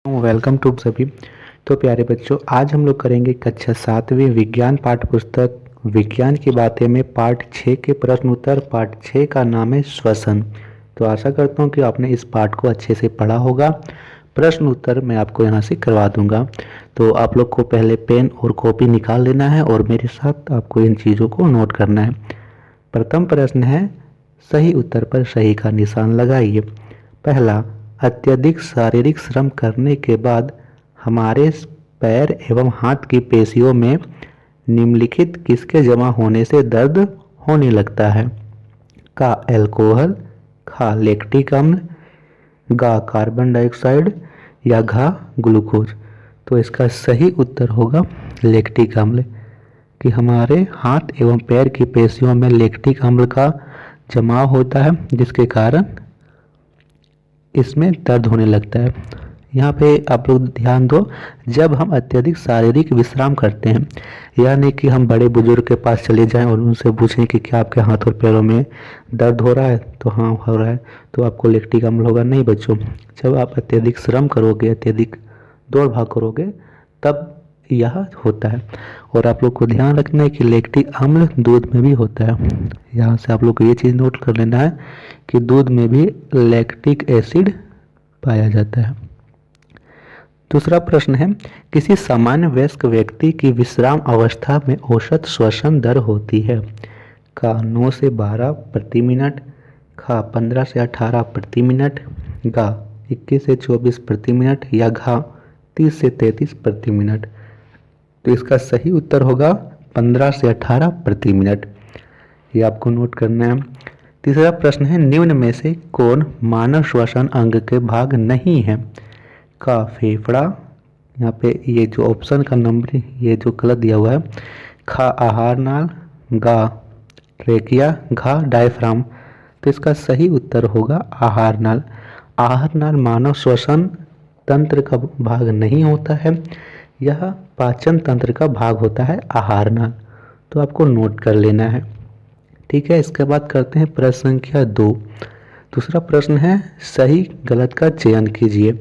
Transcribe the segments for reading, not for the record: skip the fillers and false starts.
Welcome to सभी। तो प्यारे बच्चों, आज हम लोग करेंगे कक्षा 7वीं विज्ञान पाठ्य पुस्तक विज्ञान की बातें में पार्ट 6 के प्रश्न उत्तर। पार्ट 6 का नाम है श्वसन। तो आशा करता हूँ कि आपने इस पाठ को अच्छे से पढ़ा होगा। प्रश्न उत्तर मैं आपको यहाँ से करवा दूंगा। तो आप लोग को पहले पेन और कॉपी निकाल लेना है और मेरे साथ आपको इन चीज़ों को नोट करना है। प्रथम प्रश्न है, सही उत्तर पर सही का निशान लगाइए। पहला, अत्यधिक शारीरिक श्रम करने के बाद हमारे पैर एवं हाथ की पेशियों में निम्नलिखित किसके जमा होने से दर्द होने लगता है? का अल्कोहल, खा लैक्टिक अम्ल, गा कार्बन डाइऑक्साइड या घा ग्लूकोज। तो इसका सही उत्तर होगा लैक्टिक अम्ल, कि हमारे हाथ एवं पैर की पेशियों में लैक्टिक अम्ल का जमाव होता है जिसके कारण इसमें दर्द होने लगता है। यहाँ पे आप लोग ध्यान दो, जब हम अत्यधिक शारीरिक विश्राम करते हैं, यानी कि हम बड़े बुजुर्ग के पास चले जाएं और उनसे पूछें कि क्या आपके हाथ और पैरों में दर्द हो रहा है, तो हाँ हो रहा है, तो आपको लैक्टिक अम्ल होगा। नहीं बच्चों, जब आप अत्यधिक श्रम करोगे, अत्यधिक दौड़ भाग करोगे, तब यह होता है। और आप लोग को ध्यान रखना है कि लैक्टिक अम्ल दूध में भी होता है। यहाँ से आप लोग को ये चीज़ नोट कर लेना है कि दूध में भी लैक्टिक एसिड पाया जाता है। दूसरा प्रश्न है, किसी सामान्य वयस्क व्यक्ति की विश्राम अवस्था में औसत श्वसन दर होती है? का 9 से 12 प्रति मिनट, खा 15 से 18 प्रति मिनट, गा 21 से 24 प्रति मिनट या घा 30 से 33 प्रति मिनट। तो इसका सही उत्तर होगा 15 से 18 प्रति मिनट। ये आपको नोट करना है। तीसरा प्रश्न है, निम्न में से कौन मानव श्वसन अंग के भाग नहीं है? का फेफड़ा, यहाँ पे ये जो ऑप्शन का नंबर ये जो गलत दिया हुआ है, खा आहार नाल, गा ट्रेकिया, घा डायफ्राम। तो इसका सही उत्तर होगा आहार नाल। आहार नाल मानव श्वसन तंत्र का भाग नहीं होता है, यह पाचन तंत्र का भाग होता है आहार नाल। तो आपको नोट कर लेना है, ठीक है। इसके बाद करते हैं प्रश्न संख्या 2। दूसरा प्रश्न है, सही गलत का चयन कीजिए।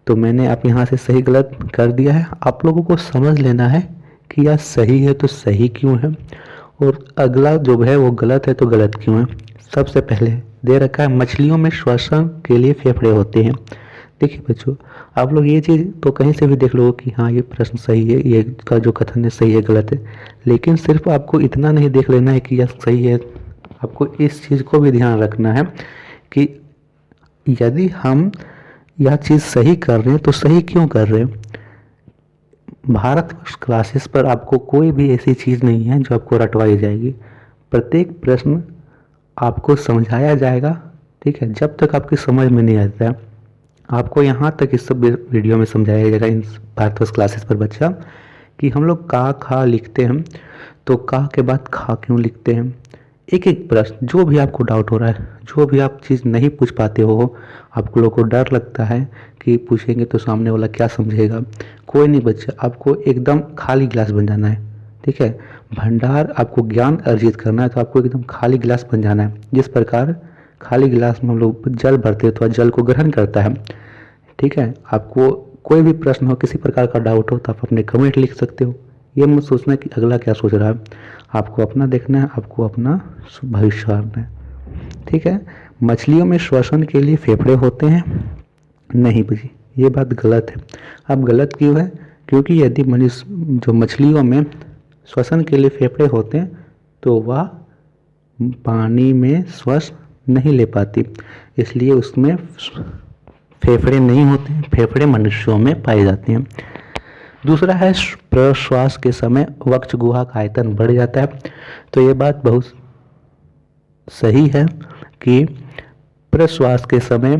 तो मैंने आप यहाँ से सही गलत कर दिया है। आप लोगों को समझ लेना है कि यह सही है तो सही क्यों है, और अगला जो है वो गलत है तो गलत क्यों है। सबसे पहले दे रखा है, मछलियों में श्वसन के लिए फेफड़े होते हैं। देखिए बच्चों, आप लोग ये चीज़ तो कहीं से भी देख लो कि हाँ ये प्रश्न सही है, ये का जो कथन है सही है गलत है, लेकिन सिर्फ आपको इतना नहीं देख लेना है कि यह सही है। आपको इस चीज़ को भी ध्यान रखना है कि यदि हम यह चीज़ सही कर रहे हैं तो सही क्यों कर रहे हैं। भारत क्लासेस पर आपको कोई भी ऐसी चीज़ नहीं है जो आपको रटवाई जाएगी। प्रत्येक प्रश्न आपको समझाया जाएगा, ठीक है। जब तक आपकी समझ में नहीं आता है, आपको यहाँ तक इस सब वीडियो में समझाया जाएगा इन भारत क्लासेस पर बच्चा, कि हम लोग का खा लिखते हैं तो का के बाद खा क्यों लिखते हैं। एक एक प्रश्न, जो भी आपको डाउट हो रहा है, जो भी आप चीज़ नहीं पूछ पाते हो, आपको लोगों को डर लगता है कि पूछेंगे तो सामने वाला क्या समझेगा, कोई नहीं बच्चा, आपको एकदम खाली गिलास बन जाना है, ठीक है। भंडार आपको ज्ञान अर्जित करना है तो आपको एकदम खाली गिलास बन जाना है। जिस प्रकार खाली गिलास में हम लोग जल भरते हैं तो जल को ग्रहण करता है, ठीक है। आपको कोई भी प्रश्न हो, किसी प्रकार का डाउट हो, तो आप अपने कमेंट लिख सकते हो। ये मत सोचना कि अगला क्या सोच रहा है, आपको अपना देखना है, आपको अपना भविष्य सुधारना है, ठीक है। मछलियों में श्वसन के लिए फेफड़े होते हैं? नहीं जी, ये बात गलत है। अब गलत क्यों है? क्योंकि यदि मनुष्य जो मछलियों में श्वसन के लिए फेफड़े होते हैं तो वह पानी में श्वास नहीं ले पाती, इसलिए उसमें फेफड़े नहीं होते हैं। फेफड़े मनुष्यों में पाए जाते हैं। दूसरा है, प्रश्वास के समय वक्ष गुहा का आयतन बढ़ जाता है। तो ये बात बहुत सही है कि प्रश्वास के समय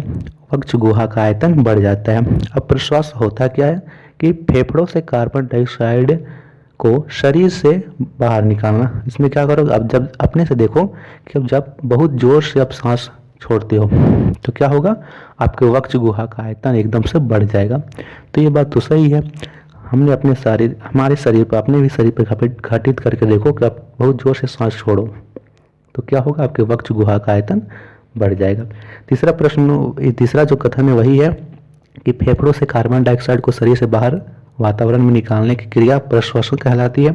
वक्ष गुहा का आयतन बढ़ जाता है। अब प्रश्वास होता क्या है कि फेफड़ों से कार्बन डाइऑक्साइड को शरीर से बाहर निकालना। इसमें क्या करोगे, अब जब अपने से देखो कि अब जब बहुत जोर से आप सांस छोड़ते हो तो क्या होगा, आपके वक्ष गुहा का आयतन एकदम से बढ़ जाएगा। तो ये बात तो सही है। हमने हमारे शरीर पर, अपने भी शरीर पर घटित करके देखो कि आप बहुत जोर से सांस छोड़ो तो क्या होगा, आपके वक्ष गुहा का आयतन बढ़ जाएगा। तीसरा जो कथन है वही है कि फेफड़ों से कार्बन डाइऑक्साइड को शरीर से बाहर वातावरण में निकालने की क्रिया प्रश्वसन कहलाती है।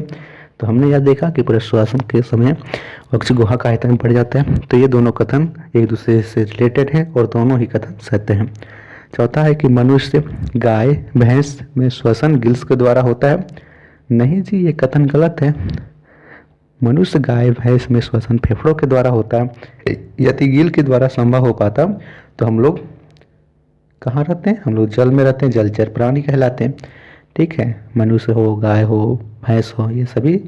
तो हमने यह देखा कि प्रश्वासन के समय वक्ष गुहा का आयतन बढ़ जाता है। तो ये दोनों कथन एक दूसरे से रिलेटेड हैं और दोनों ही कथन सत्य हैं। चौथा है कि मनुष्य, गाय, भैंस में श्वसन गिल्स के द्वारा होता है। नहीं जी, ये कथन गलत है। मनुष्य, गाय, भैंस में श्वसन फेफड़ों के द्वारा होता है। यदि गिल के द्वारा संभव हो पाता तो हम लोग कहाँ रहते हैं? हम लोग जल में रहते हैं, जलचर प्राणी कहलाते हैं। ठीक है, मनुष्य हो, गाय हो, भैंस हो, ये सभी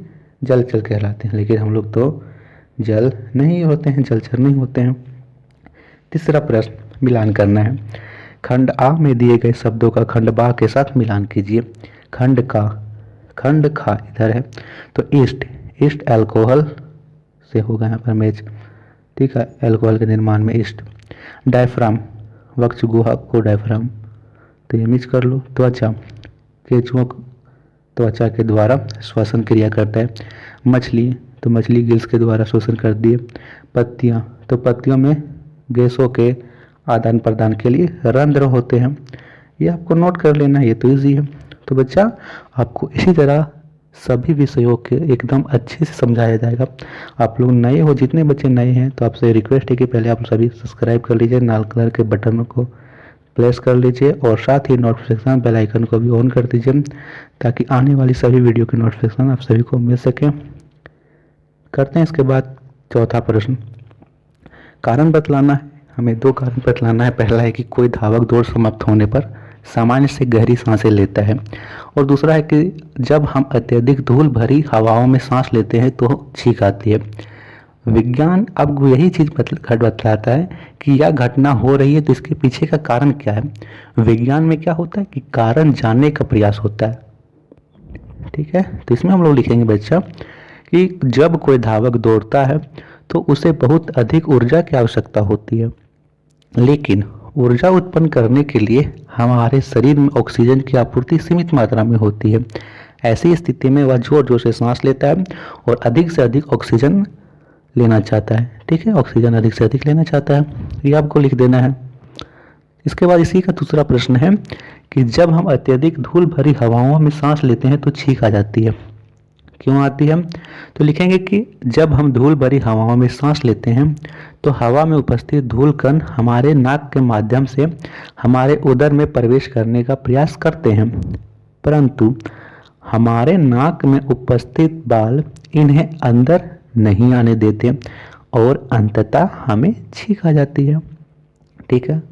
जलचर कहलाते हैं, लेकिन हम लोग तो जल नहीं होते हैं, जलचर नहीं होते हैं। तीसरा प्रश्न, मिलान करना है। खंड आ में दिए गए शब्दों का खंड बा के साथ मिलान कीजिए। खंड खा इधर है, तो ईस्ट अल्कोहल से होगा यहाँ पर मैच। ठीक है, अल्कोहल के निर्माण में ईस्ट। डायफ्राम, वक्ष गुहा को डायफ्राम, तो ये मिक्स कर लो। केंचुओं त्वचा के द्वारा श्वसन क्रिया करता है। मछली, तो मछली गिल्स के द्वारा श्वसन कर दिए। पत्तियाँ, तो पत्तियों में गैसों के आदान प्रदान के लिए रंध्र होते हैं। ये आपको नोट कर लेना, ये तो ईजी है। तो बच्चा, आपको इसी तरह सभी विषयों के एकदम अच्छे से समझाया जाएगा। आप लोग नए हो, जितने बच्चे नए हैं, तो आपसे रिक्वेस्ट है कि पहले आप सभी सब्सक्राइब कर लीजिए, लाल कलर के बटन को प्रेस कर लीजिए और साथ ही नोटिफिकेशन बेल आइकन को भी ऑन कर दीजिए, ताकि आने वाली सभी वीडियो की नोटिफिकेशन आप सभी को मिल सके। करते हैं इसके बाद चौथा प्रश्न, कारण बतलाना है। हमें दो कारण बतलाना है। पहला है कि कोई धावक दौड़ समाप्त होने पर सामान्य से गहरी सांसें लेता है, और दूसरा है कि जब हम अत्यधिक धूल भरी हवाओं में सांस लेते हैं तो छींक आती है। विज्ञान अब यही चीज बतलाता है कि यह घटना हो रही है, तो इसके पीछे का कारण क्या है। विज्ञान में क्या होता है कि कारण जानने का प्रयास होता है। ठीक है, तो इसमें हम लोग लिखेंगे बच्चा कि जब कोई धावक दौड़ता है तो उसे बहुत अधिक ऊर्जा की आवश्यकता होती है, लेकिन ऊर्जा उत्पन्न करने के लिए हमारे शरीर में ऑक्सीजन की आपूर्ति सीमित मात्रा में होती है। ऐसी स्थिति में वह जोर जोर से सांस लेता है और अधिक से अधिक ऑक्सीजन लेना चाहता है। ठीक है, ऑक्सीजन अधिक से अधिक लेना चाहता है, ये आपको लिख देना है। इसके बाद इसी का दूसरा प्रश्न है कि जब हम अत्यधिक धूल भरी हवाओं में सांस लेते हैं तो छींक आ जाती है। क्यों आती है? तो लिखेंगे कि जब हम धूल भरी हवाओं में सांस लेते हैं तो हवा में उपस्थित धूल कण हमारे नाक के माध्यम से हमारे उदर में प्रवेश करने का प्रयास करते हैं, परंतु हमारे नाक में उपस्थित बाल इन्हें अंदर नहीं आने देते और अंततः हमें छींक आ जाती है। ठीक है,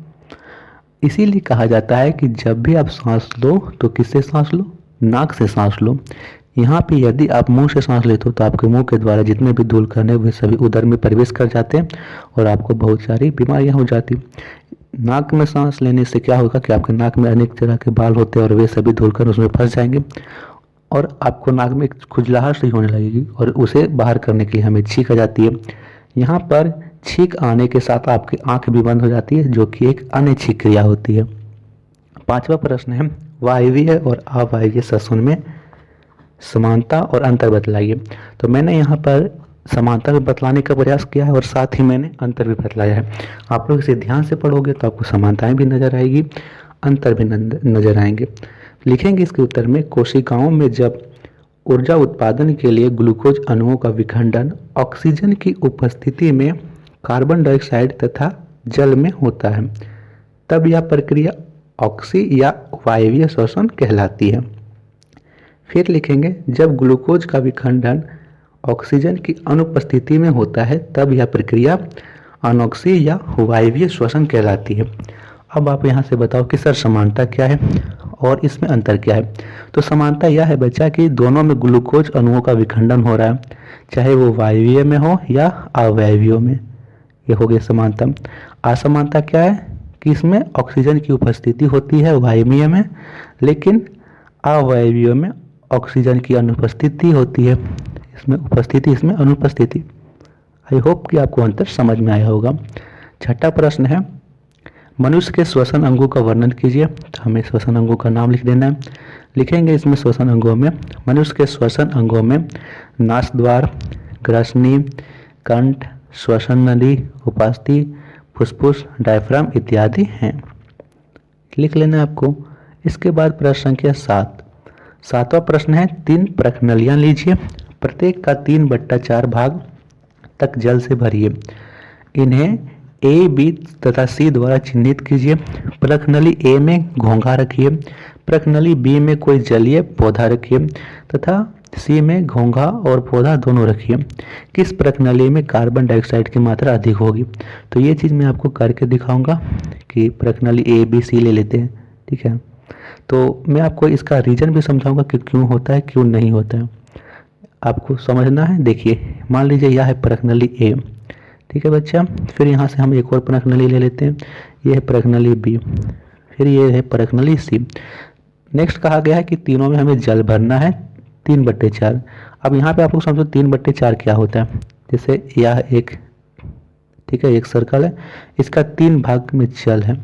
इसीलिए कहा जाता है कि जब भी आप सांस लो तो किससे सांस लो? नाक से सांस लो। यहाँ पे यदि आप मुंह से सांस लेते हो तो आपके मुंह के द्वारा जितने भी धूल कण है वे सभी उदर में प्रवेश कर जाते हैं और आपको बहुत सारी बीमारियां हो जाती। नाक में सांस लेने से क्या होगा कि आपके नाक में अनेक तरह के बाल होते हैं और वे सभी धूल कण उसमें फंस जाएंगे और आपको नाक में खुजलाहट सी होने लगेगी और उसे बाहर करने के लिए हमें छींक आ जाती है। यहाँ पर छींक आने के साथ आपकी आंख भी बंद हो जाती है, जो कि एक अनैच्छिक क्रिया होती है। पांचवा प्रश्न है, वायवीय और अवायवीय श्वसन में समानता और अंतर बतलाइए। तो मैंने यहाँ पर समानता भी बतलाने का प्रयास किया है और साथ ही मैंने अंतर भी बतलाया है। आप लोग इसे ध्यान से पढ़ोगे तो आपको समानताएं भी नजर आएगी, अंतर भी नजर आएंगे। लिखेंगे इसके उत्तर में, कोशिकाओं में जब ऊर्जा उत्पादन के लिए ग्लूकोज अणुओं का विखंडन ऑक्सीजन की उपस्थिति में कार्बन डाइऑक्साइड तथा जल में होता है, तब यह प्रक्रिया ऑक्सी या वायवीय श्वसन कहलाती है। फिर लिखेंगे, जब ग्लूकोज का विखंडन ऑक्सीजन की अनुपस्थिति में होता है तब यह प्रक्रिया अनॉक्सी या वायवीय श्वसन कहलाती है। अब आप यहाँ से बताओ कि सर समानता क्या है और इसमें अंतर क्या है। तो समानता यह है बच्चा कि दोनों में ग्लूकोज अणुओं का विखंडन हो रहा है, चाहे वो वायवीय में हो या अवायवीय में, ये हो गई समानता। असमानता क्या है कि इसमें ऑक्सीजन की उपस्थिति होती है वायवीय में, लेकिन अवायवीय में ऑक्सीजन की अनुपस्थिति होती है। इसमें उपस्थिति, इसमें अनुपस्थिति। आई होप कि आपको अंतर समझ में आया होगा। छठा प्रश्न है, मनुष्य के श्वसन अंगों का वर्णन कीजिए। तो हमें श्वसन अंगों का नाम लिख देना है। लिखेंगे इसमें श्वसन अंगों में, मनुष्य के श्वसन अंगों में नासद्वार, ग्रसनी, कंठ, श्वसन नली, उपास्थि, फुसफुस, डायफ्राम इत्यादि हैं। लिख लेना है आपको। इसके बाद प्रश्न संख्या 7। सातवां प्रश्न है, 3 प्रश्नलियाँ लीजिए, प्रत्येक का 3/4 भाग तक जल से भरिए। इन्हें ए, बी तथा सी द्वारा चिन्हित कीजिए। प्रश्नली ए में घोंघा रखिए, प्रश्नली बी में कोई जलीय पौधा रखिए तथा सी में घोंघा और पौधा दोनों रखिए। किस प्रश्नली में कार्बन डाइऑक्साइड की मात्रा अधिक होगी? तो ये चीज़ मैं आपको करके दिखाऊंगा कि प्रश्नली ए, बी, सी ले लेते हैं, ठीक है। तो मैं आपको इसका रीज़न भी समझाऊंगा कि क्यों होता है, क्यों नहीं होता है, आपको समझना है। देखिए, मान लीजिए यह है प्रश्नली ए, ठीक है बच्चा। फिर यहाँ से हम एक और प्रश्नली ले लेते हैं, ये है प्रश्नली बी, फिर ये है प्रश्नली सी। नेक्स्ट कहा गया है कि तीनों में हमें जल भरना है 3/4। अब यहाँ पे आप लोग समझो 3/4 क्या होता है। जैसे यह एक, ठीक है, एक सर्कल है, इसका 3 भाग में जल है,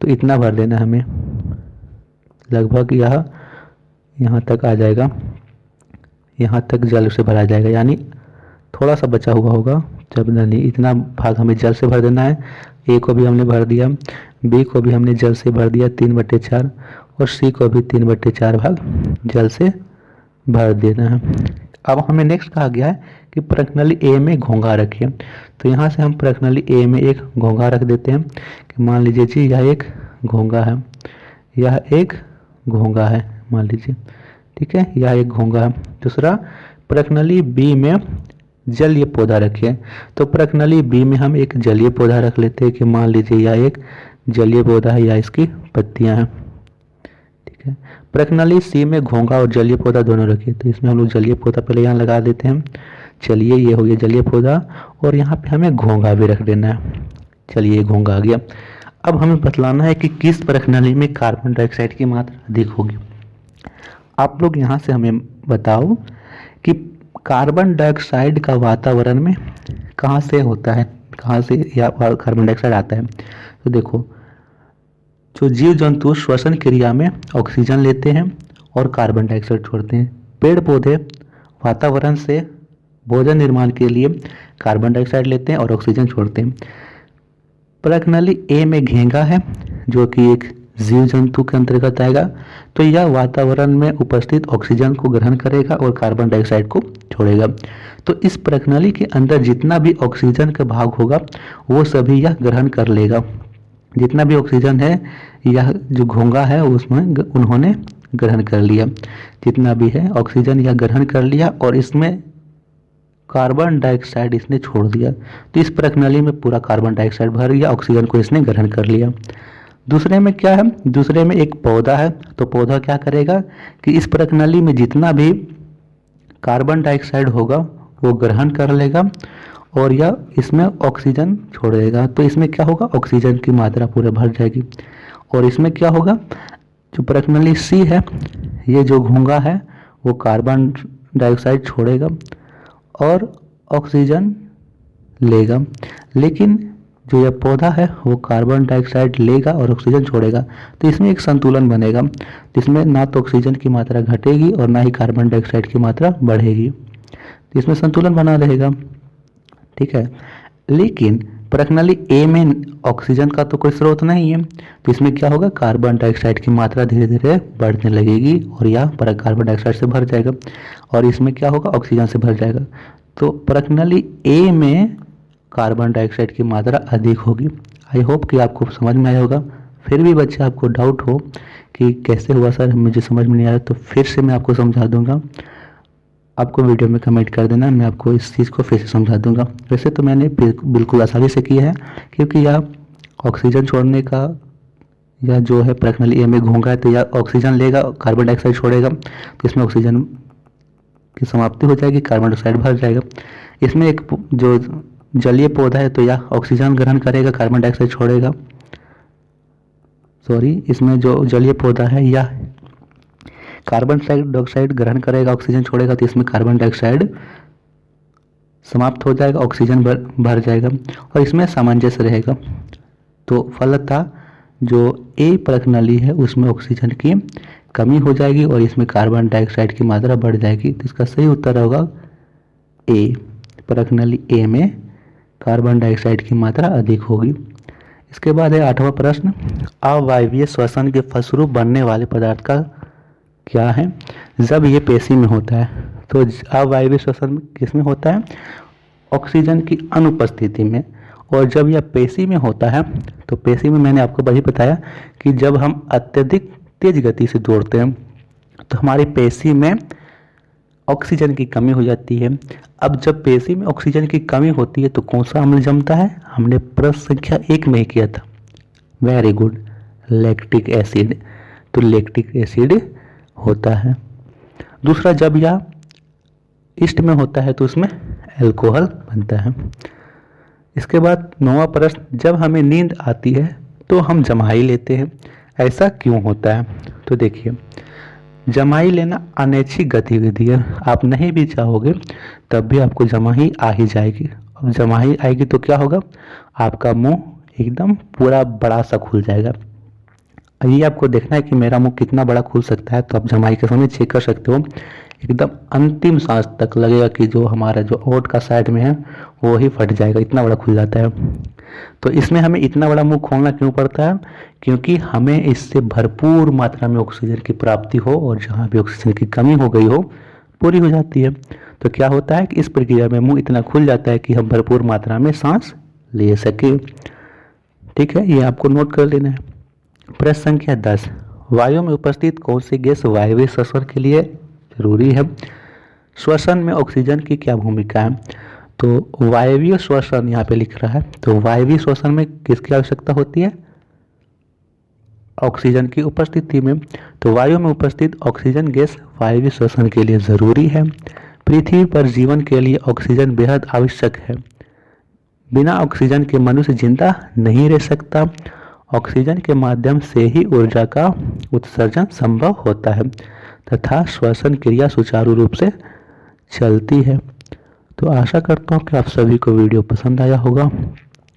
तो इतना भर देना हमें, लगभग यह यहाँ तक आ जाएगा, यहाँ तक जल से भरा जाएगा, यानी थोड़ा सा बचा हुआ होगा, जब नहीं, इतना भाग हमें जल से भर देना है। ए को भी हमने भर दिया, बी को भी हमने जल से भर दिया 3/4, और सी को भी 3/4 भाग जल से भर देना है। अब हमें नेक्स्ट कहा गया है कि प्रश्नली ए में घोंघा रखिए। तो यहाँ से हम प्रश्नली ए में एक घोंघा रख देते हैं कि मान लीजिए जी यह एक घोंघा है, यह एक घोंघा है, मान लीजिए, ठीक है, यह एक घोंघा है। दूसरा, प्रश्नली बी में जलीय पौधा रखिए। तो प्रश्नली बी में हम एक जलीय पौधा रख लेते हैं कि मान लीजिए यह एक जलीय पौधा है या इसकी पत्तियां हैं, ठीक है। प्रश्नली सी में घोंघा और जलीय पौधा दोनों रखिए। तो इसमें हम लोग जलीय पौधा पहले यहाँ लगा देते हैं। चलिए, ये हो गया जलीय पौधा, और यहाँ पे हमें घोंघा भी रख देना है। चलिए, घोंघा आ गया। अब हमें बतलाना है कि किस प्रश्नली में कार्बन डाइऑक्साइड की मात्रा अधिक होगी। आप लोग यहाँ से हमें बताओ कि कार्बन डाइऑक्साइड का वातावरण में कहाँ से होता है, कहाँ से या कार्बन डाइऑक्साइड आता है। तो देखो, जो जीव जंतु श्वसन क्रिया में ऑक्सीजन लेते हैं और कार्बन डाइऑक्साइड छोड़ते हैं। पेड़ पौधे वातावरण से भोजन निर्माण के लिए कार्बन डाइऑक्साइड लेते हैं और ऑक्सीजन छोड़ते हैं। प्रश्नली ए में घेंगा है, जो कि एक जीव जंतु के अंतर्गत आएगा, तो यह वातावरण में उपस्थित ऑक्सीजन को ग्रहण करेगा और कार्बन डाइऑक्साइड को छोड़ेगा। तो इस प्रश्नली के अंदर जितना भी ऑक्सीजन का भाग होगा वो सभी यह ग्रहण कर लेगा। जितना भी ऑक्सीजन है, यह जो घोंघा है उसमें उन्होंने ग्रहण कर लिया, जितना भी है ऑक्सीजन यह ग्रहण कर लिया, और इसमें कार्बन डाइऑक्साइड इसने छोड़ दिया। तो इस प्रश्नली में पूरा कार्बन डाइऑक्साइड भर गया, ऑक्सीजन को इसने ग्रहण कर लिया। दूसरे में क्या है, दूसरे में एक पौधा है, तो पौधा क्या करेगा कि इस प्रश्नली में जितना भी कार्बन डाइऑक्साइड होगा वो ग्रहण कर लेगा और यह इसमें ऑक्सीजन छोड़ देगा। तो इसमें क्या होगा, ऑक्सीजन की मात्रा पूरे भर जाएगी। और इसमें क्या होगा, जो प्रश्नली सी है, ये जो घोंघा है वो कार्बन डाइऑक्साइड छोड़ेगा और ऑक्सीजन लेगा, लेकिन जो यह पौधा है वो कार्बन डाइऑक्साइड लेगा और ऑक्सीजन छोड़ेगा। तो इसमें एक संतुलन बनेगा, जिसमें ना तो ऑक्सीजन की मात्रा घटेगी और ना ही कार्बन डाइऑक्साइड की मात्रा बढ़ेगी। तो इसमें संतुलन बना रहेगा, ठीक है। लेकिन प्रश्नली ए में ऑक्सीजन का तो कोई स्रोत नहीं है, तो इसमें क्या होगा, कार्बन डाइऑक्साइड की मात्रा धीरे धीरे बढ़ने लगेगी और यह पर कार्बन डाइऑक्साइड से भर जाएगा, और इसमें क्या होगा, ऑक्सीजन से भर जाएगा। तो प्रश्नली ए में कार्बन डाइऑक्साइड की मात्रा अधिक होगी। आई होप कि आपको समझ में आया होगा। फिर भी बच्चे आपको डाउट हो कि कैसे हुआ सर, मुझे समझ में नहीं आया, तो फिर से मैं आपको समझा दूंगा। आपको वीडियो में कमेंट कर देना, मैं आपको इस चीज़ को फिर से समझा दूंगा। वैसे तो मैंने बिल्कुल आसानी से किया है, क्योंकि यह ऑक्सीजन छोड़ने का, यह जो है प्रश्नली ए में घोंघा है, तो यह ऑक्सीजन लेगा, कार्बन डाइऑक्साइड छोड़ेगा, तो इसमें ऑक्सीजन की समाप्ति हो जाएगी, कार्बन डाइऑक्साइड भर जाएगा। इसमें एक जो जलीय पौधा है तो यह ऑक्सीजन ग्रहण करेगा, कार्बन डाइऑक्साइड छोड़ेगा। सॉरी, इसमें जो जलीय पौधा है यह कार्बन डाइऑक्साइड ग्रहण करेगा, ऑक्सीजन छोड़ेगा, तो इसमें कार्बन डाइऑक्साइड समाप्त हो जाएगा, ऑक्सीजन भर जाएगा और इसमें सामंजस्य रहेगा। तो फलतः जो ए प्रश्नली है उसमें ऑक्सीजन की कमी हो जाएगी और इसमें कार्बन डाइऑक्साइड की मात्रा बढ़ जाएगी। तो इसका सही उत्तर होगा ए, प्रश्नली ए में कार्बन डाइऑक्साइड की मात्रा अधिक होगी। इसके बाद है 8वां प्रश्न, अवायवीय श्वसन के फलस्वरूप बनने वाले पदार्थ का क्या है। जब ये पेशी में होता है, तो अवायवीय श्वसन किस में होता है, ऑक्सीजन की अनुपस्थिति में। और जब यह पेशी में होता है, तो पेशी में मैंने आपको वही बताया कि जब हम अत्यधिक तेज गति से दौड़ते हैं तो हमारी पेशी में ऑक्सीजन की कमी हो जाती है। अब जब पेशी में ऑक्सीजन की कमी होती है तो कौन सा अम्ल जमता है, हमने प्रश्न संख्या 1 में ही किया था, वेरी गुड, लैक्टिक एसिड। तो लैक्टिक एसिड होता है। दूसरा, जब यह ईस्ट में होता है तो उसमें अल्कोहल बनता है। इसके बाद 9वां प्रश्न, जब हमें नींद आती है तो हम जमाई लेते हैं, ऐसा क्यों होता है। तो देखिए, जमाई लेना अनैच्छिक गतिविधि है, आप नहीं भी चाहोगे तब भी आपको जमाई आ ही जाएगी। अब जमाई आएगी तो क्या होगा, आपका मुंह एकदम पूरा बड़ा सा खुल जाएगा। ये आपको देखना है कि मेरा मुंह कितना बड़ा खुल सकता है, तो आप जमाई के समय चेक कर सकते हो। एकदम अंतिम सांस तक लगेगा कि जो हमारा जो ओंठ का साइड में है वो ही फट जाएगा, इतना बड़ा खुल जाता है। तो इसमें हमें इतना बड़ा मुंह खोलना क्यों पड़ता है, क्योंकि हमें इससे भरपूर मात्रा में ऑक्सीजन की प्राप्ति हो और जहाँ भी ऑक्सीजन की कमी हो गई हो पूरी हो जाती है। तो क्या होता है कि इस प्रक्रिया में मुंह इतना खुल जाता है कि हम भरपूर मात्रा में सांस ले सके। ठीक है, ये आपको नोट कर लेना है। प्रश्न संख्या 10, वायु में उपस्थित कौन सी गैस वायवीय श्वसन के लिए जरूरी है। श्वसन में ऑक्सीजन की क्या भूमिका है। तो वायवीय श्वसन यहाँ पे लिख रहा है, तो वायवीय श्वसन में किसकी आवश्यकता होती है, ऑक्सीजन की उपस्थिति में। तो वायु में उपस्थित ऑक्सीजन गैस वायवीय श्वसन के लिए जरूरी है। पृथ्वी पर जीवन के लिए ऑक्सीजन बेहद आवश्यक है। बिना ऑक्सीजन के मनुष्य जिंदा नहीं रह सकता। ऑक्सीजन के माध्यम से ही ऊर्जा का उत्सर्जन संभव होता है तथा श्वसन क्रिया सुचारू रूप से चलती है। तो आशा करता हूँ कि आप सभी को वीडियो पसंद आया होगा।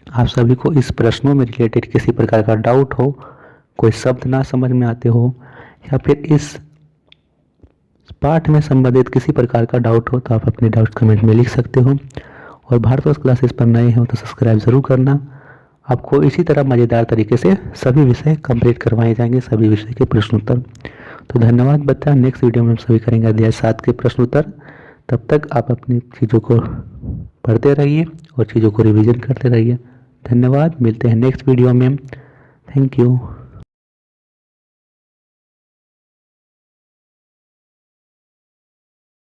आप सभी को इस प्रश्नों में रिलेटेड किसी प्रकार का डाउट हो, कोई शब्द ना समझ में आते हो, या फिर इस पाठ में संबंधित किसी प्रकार का डाउट हो, तो आप अपने डाउट कमेंट में लिख सकते हो। और भारतवर्ष क्लासेस पर नए हो तो सब्सक्राइब ज़रूर करना। आपको इसी तरह मज़ेदार तरीके से सभी विषय कंप्लीट करवाए जाएंगे, सभी विषय के प्रश्नोत्तर। तो धन्यवाद बच्चा, नेक्स्ट वीडियो में हम सभी करेंगे अध्याय 7 के प्रश्नोत्तर। तब तक आप अपनी चीज़ों को पढ़ते रहिए और चीज़ों को रिवीजन करते रहिए। धन्यवाद, मिलते हैं नेक्स्ट वीडियो में। Thank you.